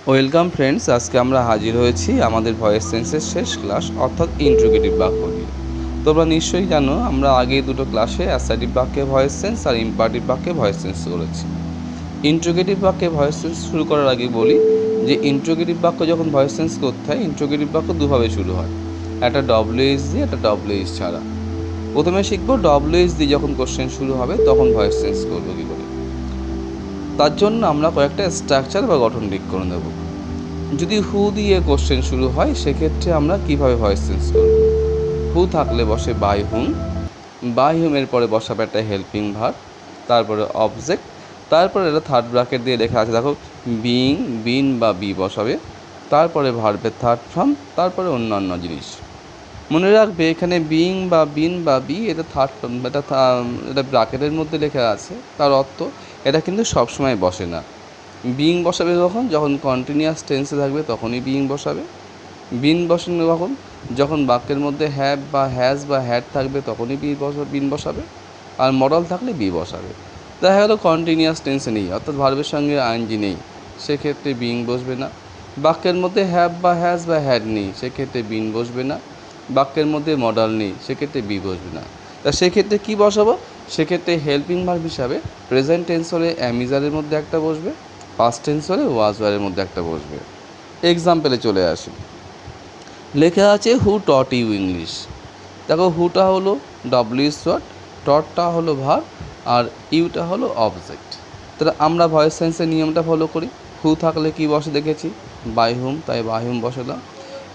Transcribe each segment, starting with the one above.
Welcome friends, আজকে আমরা হাজির হয়েছি আমাদের ভয়েস সেন্সের শেষ ক্লাস অর্থাৎ ইন্ট্রোগেটিভ বাক্য নিয়ে। তোমরা নিশ্চয়ই জানো আমরা আগে দুটো ক্লাসে অ্যাসার্টিভ বাক্যে ভয়েস সেন্স আর ইম্পারেটিভ বাক্যে ভয়েস সেন্স করেছি। ইন্ট্রোগেটিভ বাক্যে ভয়েস সেন্স শুরু করার আগে বলি যে ইন্ট্রোগেটিভ বাক্য যখন ভয়েস সেন্স করতে হয়, ইন্ট্রোগেটিভ বাক্য দুভাবে শুরু হয়, একটা ডব্লিউএইচ দিয়ে, একটা ডব্লিউএইচ ছাড়া। প্রথমে শিখবো ডব্লিউএইচ দিয়ে যখন কোশ্চেন শুরু হবে তখন ভয়েস সেন্স করবো কী করে। তার জন্য আমরা কয়েকটা স্ট্রাকচার বা গঠন ঠিক করে নেব। যদি হু দিয়ে কোশ্চেন শুরু হয় সেক্ষেত্রে আমরা কিভাবে ভয়েস চেঞ্জ করব। হু থাকলে বসে বাই হুম, বাই হুমের পরে বসাবে একটা হেল্পিং ভার্ব, তারপরে অবজেক্ট, তারপরে এটা থার্ড ব্র্যাকেট দিয়ে লেখা আছে দেখো বিইং, বিন বা বি বসাবে, তারপরে ভার্বের থার্ড ফর্ম, তারপরে অন্যান্য জিনিস। মনে রাখবে এখানে বিইং বা বিন বা বি এটা থার্ড ফর্ম, এটা ব্র্যাকেটের মধ্যে লেখা আছে, তার অর্থ এটা কিন্তু সবসময় বসে না। বিইং বসাবে যখন কন্টিনিউয়াস টেন্সে থাকবে তখনই বিইং বসাবে। বিন বসানো যখন বাক্যের মধ্যে হ্যাভ বা হ্যাজ বা হ্যাড থাকবে তখনই বিন বসাবে। আর মডাল থাকলে বি বসাবে। দেখা গেল কন্টিনিউয়াস টেন্সে নেই, অর্থাৎ ভার্বের সঙ্গে আইএনজি নেই, সেক্ষেত্রে বিইং বসবে না। বাক্যের মধ্যে হ্যাভ বা হ্যাজ বা হ্যাড নেই, সেক্ষেত্রে বিন বসবে না। বাক্যের মধ্যে মডাল নেই, সেক্ষেত্রে বি বসবে না। তা সেক্ষেত্রে কী বসাবো? সেক্ষেত্রে হেল্পিং ভার্ব হিসাবে প্রেজেন্ট টেন্স হলে অ্যামিজারের মধ্যে একটা বসবে, পাস্ট টেন্স হলে ওয়াজ ওয়ারের মধ্যে একটা বসবে। এক্সাম্পলে চলে আসি, লেখা আছে হু টট ইউ ইংলিশ। দেখো হুটা হলো ডব্লিউএস ওয়ার্ড, টটটা হলো ভার্ব, আর ইউটা হলো অবজেক্ট। তাহলে আমরা ভয়েস সেন্সের নিয়মটা ফলো করি। হু থাকলে কি বসে দেখেছি বাই হুম, তাই বাই হুম বসালাম।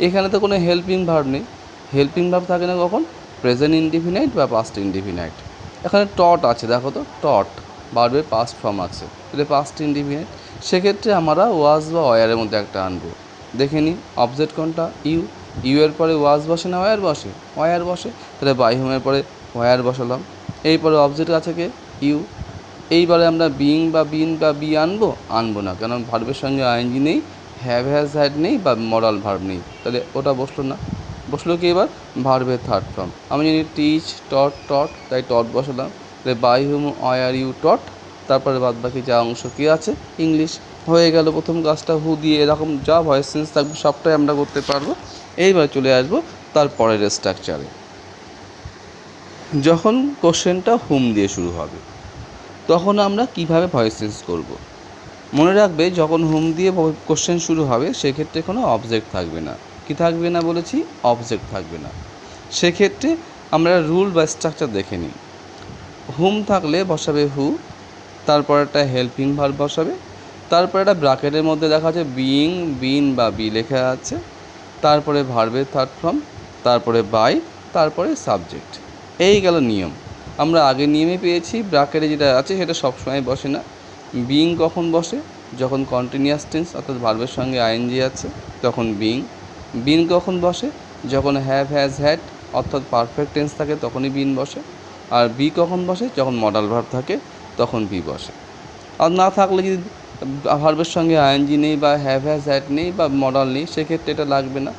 এখানে তো কোনো হেল্পিং ভার্ব নেই, হেল্পিং ভার্ব থাকে না কখন? প্রেজেন্ট ইনডিফিনাইট বা পাস্ট ইনডিফিনাইট। এখানে টট আছে, দেখো তো টট ভার্বের পাস্ট ফর্ম আছে, তাহলে পাস্ট ইনডিফিনাইট। সেক্ষেত্রে আমরা ওয়াজ বা ওয়ারের মধ্যে একটা আনবো। দেখে নিই অবজেক্ট কোনটা? ইউ। ইউ এর পরে ওয়াজ বসে না ওয়ার বসে? ওয়ার বসে, তাহলে বাই হোমের পরে ওয়ার বসালাম। এরপরে অবজেক্ট আছে কে? ইউ। এইবারে আমরা বিইং বা বিন বা বি আনবো না, কারণ ভার্বের সঙ্গে আইএনজি নেই, হ্যাভ হ্যাজ হ্যাড নেই বা মডাল ভার্ব নেই, তাহলে ওটা বসলো না। বসলো কি এবার? ভার্বের থার্ড ফর্ম। আমি জানি টিচ, টট, তাই টট বসালাম। তাহলে by whom were you taught, তারপরে বাদ বাকি যা অংশ কী আছে? ইংলিশ। হয়ে গেল প্রথম কাজটা হু দিয়ে। এরকম যা ভয়েস সেন্স থাকবে সবটাই আমরা করতে পারবো। এইবার চলে আসবো তারপরের স্ট্রাকচারে। যখন কোশ্চেনটা হুম দিয়ে শুরু হবে তখন আমরা কিভাবে ভয়েস চেঞ্জ করব। মনে রাখবে যখন হুম দিয়ে কোশ্চেন শুরু হবে সেক্ষেত্রে কোনো অবজেক্ট থাকবে না। কি থাকবে না বলেছি? অবজেক্ট থাকবে না। সেক্ষেত্রে আমরা রুল বা স্ট্রাকচার দেখে নিই। হুম থাকলে বসাবে হু, তারপর একটা হেল্পিং ভার্ব বসাবে, তারপরে একটা ব্র্যাকেটের মধ্যে দেখা আছে বিইং, বিন বা বি লেখা আছে, তারপরে ভার্বের থার্ড ফর্ম, তারপরে বাই, তারপরে সাবজেক্ট। এই গেল নিয়ম। আমরা আগের নিয়মে পেয়েছি ব্র্যাকেটে যেটা আছে সেটা সবসময় বসে না। বিইং কখন বসে? যখন কন্টিনিউয়াস টেন্স অর্থাৎ ভার্বের সঙ্গে আইএনজি আছে তখন বিইং। বিন কখন বসে? যখন হ্যাভ হ্যাজ হ্যাড অর্থাৎ পারফেক্ট টেন্স থাকে তখনই বিন বসে। আর বি কখন বসে? যখন মডাল ভার্ব থাকে তখন বি বসে। আর না থাকলে যদি ভার্বের সঙ্গে আইএনজি নেই বা হ্যাভ হ্যাজ হ্যাড নেই বা মডাল নেই সেক্ষেত্রে এটা লাগবে না।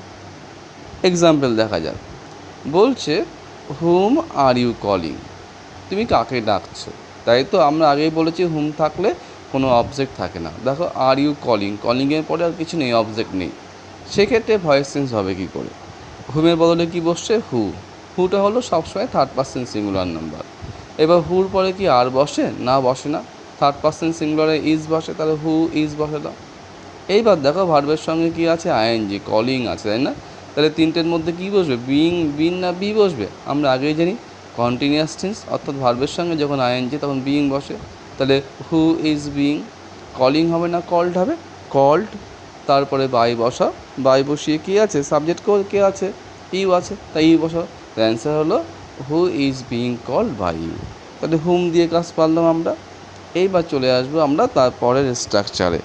এক্সাম্পল দেখা যাক, বলছে হুম আর ইউ কলিং, তুমি কাকে ডাকছো? তাই তো আমরা আগেই বলেছি হুম থাকলে কোনো অবজেক্ট থাকে না। দেখো আর ইউ কলিং, কলিংয়ের পরে আর কিছু নেই, অবজেক্ট নেই, সেক্ষেত্রে ভয়েস চেঞ্জ হবে কী করে? হুমের বদলে কি বসছে? হু। হুটা হলো সবসময় থার্ড পার্সন সিঙ্গুলার নাম্বার। এবার হুর পরে কি আর বসে? না, বসে না। থার্ড পার্সন সিঙ্গুলারে ইজ বসে, তাহলে হু ইজ বসে না। এইবার দেখো ভার্বের সঙ্গে কি আছে? আইএনজি, কলিং আছে, তাই না? তাহলে তিনটের মধ্যে কী বসবে? বিইং, বিন না বি বসবে? আমরা আগেই জানি কন্টিনিউয়াস টেন্স অর্থাৎ ভার্বের সঙ্গে যখন আইএনজি তখন বিইং বসে, তাহলে হু ইজ বিইং। কলিং হবে না কল্ড হবে? কল্ড। তারপরে বাই বসা, বাই বসিয়ে কী আছে? সাবজেক্ট কে আছে? ইউ আছে, তাই ইউ বসা। অ্যান্সার হলো who is being called by you. তাহলে হুম দিয়ে কাজ পারলাম আমরা। এইবার চলে আসবো আমরা তারপরের স্ট্রাকচারে,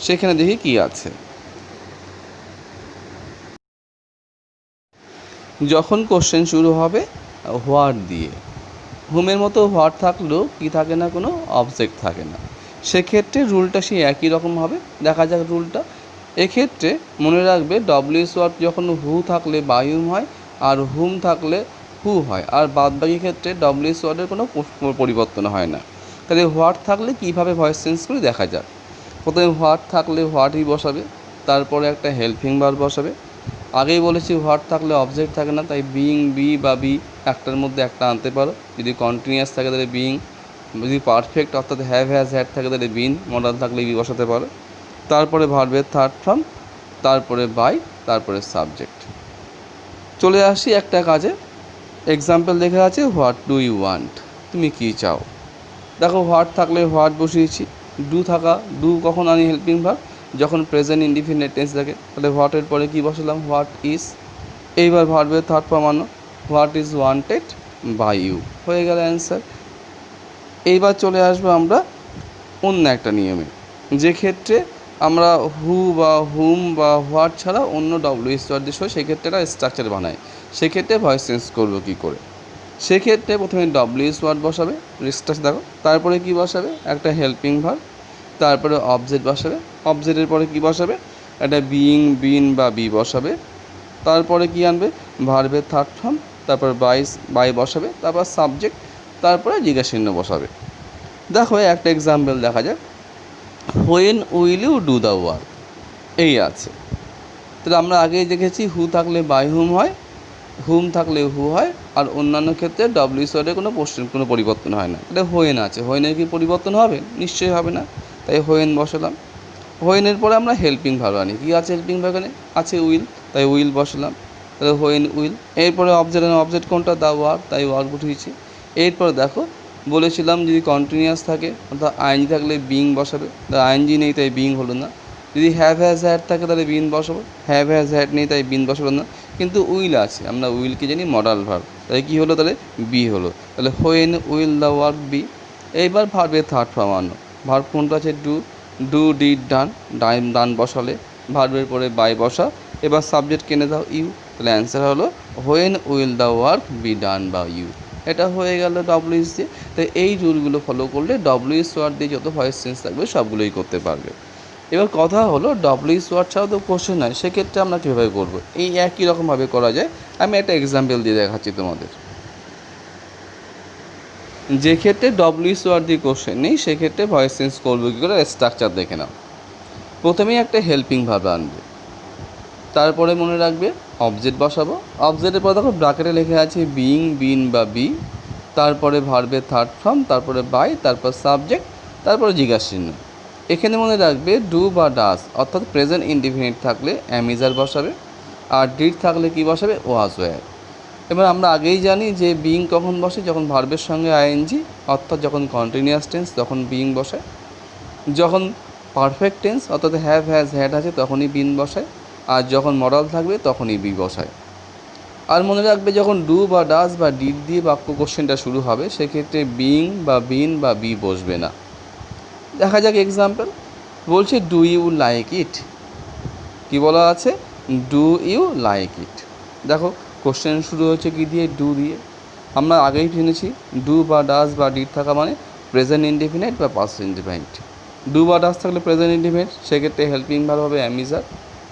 সেখানে দেখি কি আছে। যখন কোশ্চেন শুরু হবে হোয়াট দিয়ে, হুমের মতো হোয়াট থাকলেও কি থাকে না? কোনো অবজেক্ট থাকে না। সেক্ষেত্রে রুলটা সেই একই রকম হবে। দেখা যাক রুলটা। এক্ষেত্রে মনে রাখবে ডব্লিউএস ওয়ার্ড যখন হু থাকলে বায়ুম হয়, আর হুম থাকলে হু হয়, আর বাদবাকি ক্ষেত্রে ডব্লিউএস ওয়ার্ডের কোনো পরিবর্তন হয় না। তাহলে হোয়াট থাকলে কীভাবে ভয়েস চেঞ্জ করি দেখা যাক। প্রথমে হোয়াট থাকলে হোয়াটই বসাবে, তারপরে একটা হেল্পিং ভার্ব বসাবে। আগেই বলেছি হোয়াট থাকলে অবজেক্ট থাকে না, তাই বিইং বি বা বি একটার মধ্যে একটা আনতে পারো। যদি কন্টিনিউয়াস থাকে তাহলে বিইং, যদি পারফেক্ট অর্থাৎ হ্যাভ হ্যাজ হ্যাড থাকে তাহলে বিন, মডাল থাকলে বি বসাতে পারো। তারপরে ভার্বের থার্ড ফর্ম, তারপরে বাই, তারপরে সাবজেক্ট। চলে আসি একটা কাজে। এক্সাম্পল লেখা আছে হোয়াট ডু ইউ ওয়ান্ট, তুমি কী চাও। দেখো হোয়াট থাকলে হোয়াট বসিয়েছি, ডু থাকা ডু কখন আনি হেল্পিং ভার্ব, যখন প্রেজেন্ট ইনডিফিনিট টেন্স থাকে, তাহলে হোয়াটের পরে কী বসালাম হোয়াট ইজ। এইবার ভার্বের থার্ড ফর্ম আনো, what is wanted by you, হয়ে গেল অ্যান্সার। এইবার চলে আসবো আমরা অন্য একটা নিয়মে, যে ক্ষেত্রে আমরা হু বা হুম বা হোয়াট ছাড়া অন্য ডব্লিউএস ওয়ার্ড দিয়ে সেক্ষেত্রে একটা স্ট্রাকচার বানাই। সেক্ষেত্রে ভয়েস চেঞ্জ করবো কী করে, সেক্ষেত্রে প্রথমে ডব্লিউএস ওয়ার্ড বসাবে, স্ট্রাকচার দেখো, তারপরে কী বসাবে একটা হেল্পিং ভার্ব, তারপরে অবজেক্ট বসাবে, অবজেক্টের পরে কী বসাবে একটা বিইং বিন বা বি বসাবে, তারপরে কী আনবে ভার্বের থার্ড ফর্ম, তারপর বাই বসাবে, তারপর সাবজেক্ট, তারপরে জিজ্ঞাসা বসাবে। দেখো একটা এক্সাম্পল দেখা যাক, when will you do the work, এই আছে। তাহলে আমরা আগেই দেখেছি হু থাকলে বাই হুম হয়, হুম থাকলে হু হয়, আর অন্যান্য ক্ষেত্রে ডব্লিউএস ওয়ার্ডের কোনো পরিবর্তন হয় না। তাহলে হোয়েন আছে, হোয়েনের কি পরিবর্তন হবে, নিশ্চয়ই হবে না, তাই হোয়েন বসালাম। হোয়েনের পরে আমরা হেল্পিং ভার্ব আনি, কী আছে হেল্পিং ভার্ব এখানে আছে উইল, তাই উইল বসালাম, তাহলে হোয়েন উইল। এরপরে অবজেক্ট কোনটা দ্য ওয়ার্ক, তাই ওয়ার্ক উঠিয়েছি। এরপরে দেখো বলেছিলাম যদি কন্টিনিউয়াস থাকে অর্থাৎ আইএনজি থাকলে বিং বসাবে, তাই আইএনজি নেই তাই বিং হলো না। যদি হ্যাভ হ্যাজ হ্যাড থাকে তাহলে বিন বসাবো, হ্যাভ হ্যাজ হ্যাড নেই তাই বিন বসাবো না। কিন্তু উইল আছে, আমরা উইলকে জানি মডাল ভার্ব, তাই কী হলো তাহলে বি হলো, তাহলে when will the work be. এইবার ভার্বের থার্ড ফর্ম আনো, ভার্ব কোনটা আছে ডু, ডু ডিড ডান, ডান বসালে ভার্বের পরে বাই বসা, এবার সাবজেক্ট কেনে দাও ইউ, তাহলে অ্যান্সার হলো when will the work be done বা ইউ। এটা হয়ে গেল ডব্লিউএস দিয়ে। তাই এই রুলগুলো ফলো করলে ডব্লিউএস ওয়ার্ড দিয়ে যত ভয়েস চেঞ্জ থাকবে সবগুলোই করতে পারবে। এবার কথা হলো ডব্লিউএস ওয়ার্ড ছাড়াও তো কোশ্চেন হয়, সেক্ষেত্রে আমরা কীভাবে করবো, এই একই রকমভাবে করা যায়। আমি একটা এক্সাম্পল দিয়ে দেখাচ্ছি তোমাদের। যে ক্ষেত্রে ডব্লিউএস ওয়ার্ড দিয়ে কোশ্চেন নেই সেক্ষেত্রে ভয়েস চেঞ্জ করবো কী করে, স্ট্রাকচার দেখে নাও। প্রথমেই একটা হেল্পিং ভার্ব আনবে, তারপরে মনে রাখবে অবজেক্ট বসাবো, অবজেক্টের পর দেখো ব্র্যাকেটে লেখা আছে বিইং বিন বা বি, তারপরে ভার্বের থার্ড ফর্ম, তারপরে বাই, তারপর সাবজেক্ট, তারপরে জিজ্ঞাসা চিহ্ন। এখানে মনে রাখবে ডু বা ডাস অর্থাৎ প্রেজেন্ট ইনডিফিনিট থাকলে অ্যামিজার বসাবে, আর ডিড থাকলে কি বসাবে ওয়াজ ওয়্যার। এবার আমরা আগেই জানি যে বিইং কখন বসে, যখন ভার্বের সঙ্গে আইএনজি, অর্থাৎ যখন কন্টিনিউয়াস টেন্স তখন বিইং বসায়, যখন পারফেক্ট টেন্স অর্থাৎ হ্যাভ হ্যাজ হ্যাড আছে তখনই বিন বসায়, আর যখন মডাল থাকবে তখনই বি বসায়। আর মনে রাখবে যখন ডু বা ডাস বা ডিড দিয়ে বাক্য কোশ্চেনটা শুরু হবে সেক্ষেত্রে বিইং বা বিন বা বি বসবে না। দেখা যাক এক্সাম্পল, বলছে ডু ইউ লাইক ইট, কী বলা আছে ডু ইউ লাইক ইট। দেখো কোশ্চেন শুরু হচ্ছে কী দিয়ে, ডু দিয়ে। আমরা আগেই জেনেছি ডু বা ডাস বা ডিড থাকা মানে প্রেজেন্ট ইনডিফিনিট বা পাস্ট ইনডিফিনিট। ডু বা ডাস থাকলে প্রেজেন্ট ইনডিফিনিট, সেক্ষেত্রে হেল্পিং ভার্ব হবে অ্যামিজার,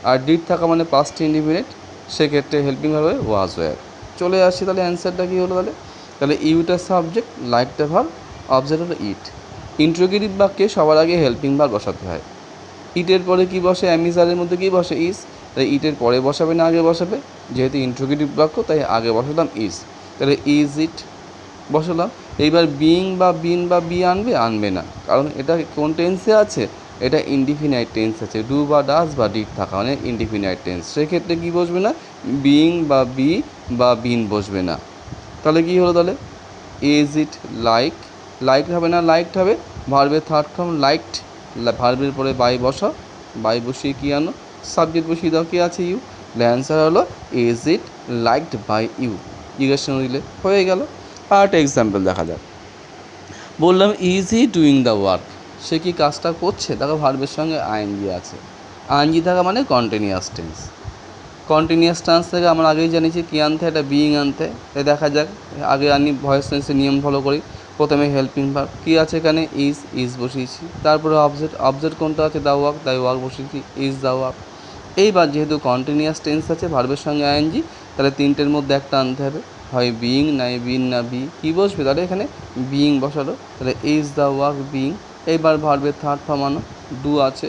আর ডিড থাকা মানে পাস্ট ইনডিফিনিট, সেক্ষেত্রে হেল্পিং ভার্ব হবে ওয়াজ ওয়্যার। চলে আসছি তাহলে অ্যান্সারটা কী হলো তাহলে ইউটা সাবজেক্ট, লাইকটা ভার্ব, অবজেক্ট হলো ইট। ইন্ট্রোগেটিভ বাক্যে সবার আগে হেল্পিং ভার্ব বসাতে হয়। ইটের পরে কি বসে, অ্যামিজারের মধ্যে কি বসে ইজ, তাই ইটের পরে বসাবে না আগে বসাবে, যেহেতু ইন্ট্রোগেটিভ বাক্য তাই আগে বসালাম ইজ, তাহলে ইজ ইট বসালাম। এইবার বিইং বা বিন বা বি আনবে না, কারণ এটা কোন টেন্সে আছে, এটা ইনডিফিনাইট টেন্স আছে, ডু বা ডাস বা ডিড থাকা মানে ইনডিফিনাইট টেন্স, সেক্ষেত্রে কী বসবে না বিইং বা বি বা বিন বসবে না। তাহলে কী হলো তাহলে ইজ ইট লাইক, লাইক হবে না লাইকড হবে, ভার্বের থার্ড ফর্ম লাইকড, ভার্বের পরে বাই বসা, বাই বসিয়ে কী আনো সাবজেক্ট বসিয়ে দাও, কী আছে ইউ, অ্যান্সার হলো is it liked by you, জিজ্ঞাসা দিলে হয়ে গেল। আর একটা এক্সাম্পল দেখা যাক, বললাম is he doing the work, সে কি কাজটা করছে, দেখো ভার্বের সঙ্গে আইএনজি আছে, আইএনজি থাকা মানে কন্টিনিউয়াস টেন্স, কন্টিনিউয়াস টেন্স থেকে আমরা আগেই জানিয়েছি কী আনতে, এটা বিইং আনতে। তাই দেখা যাক আগে আনি ভয়েস টেন্সের নিয়ম ফলো করি। প্রথমে হেল্পিং ভার্ব কী আছে এখানে ইজ বসিয়েছি, তারপরে অবজেক্ট কোনটা আছে দ্য ওয়ার্ক, তাই ওয়ার্ক বসিয়েছি ইজ দ্য ওয়ার্ক। এইবার যেহেতু কন্টিনিউয়াস টেন্স আছে ভার্বের সঙ্গে আইএনজি, তাহলে তিনটের মধ্যে একটা আনতে হবে, হয় বিইং নাই বিন না বি, কী বসবে তাহলে এখানে বিইং বসালো, তাহলে ইজ দ্য ওয়ার্ক বিইং। এইবার ভার্বের থার্ড ফর্ম আনো, ডু আছে,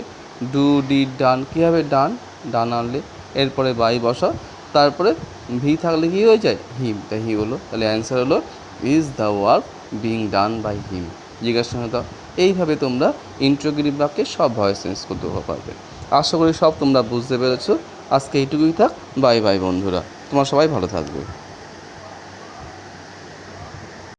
ডু ডিড ডান, কী হবে ডান, ডান আনলে এরপরে বাই বসা, তারপরে ভি থাকলে কী হয়ে যায় হিম, তাই হি হলো। তাহলে অ্যান্সার হলো is the work being done by him. জিজ্ঞাসা দাও। এইভাবে তোমরা ইন্টারোগেটিভ বাক্যে সব ভয়েস চেঞ্জ করতে পারবে। আশা করি সব তোমরা বুঝতে পেরেছো। আজকে এইটুকুই থাক। বাই বাই বন্ধুরা, তোমরা সবাই ভালো থাকবে।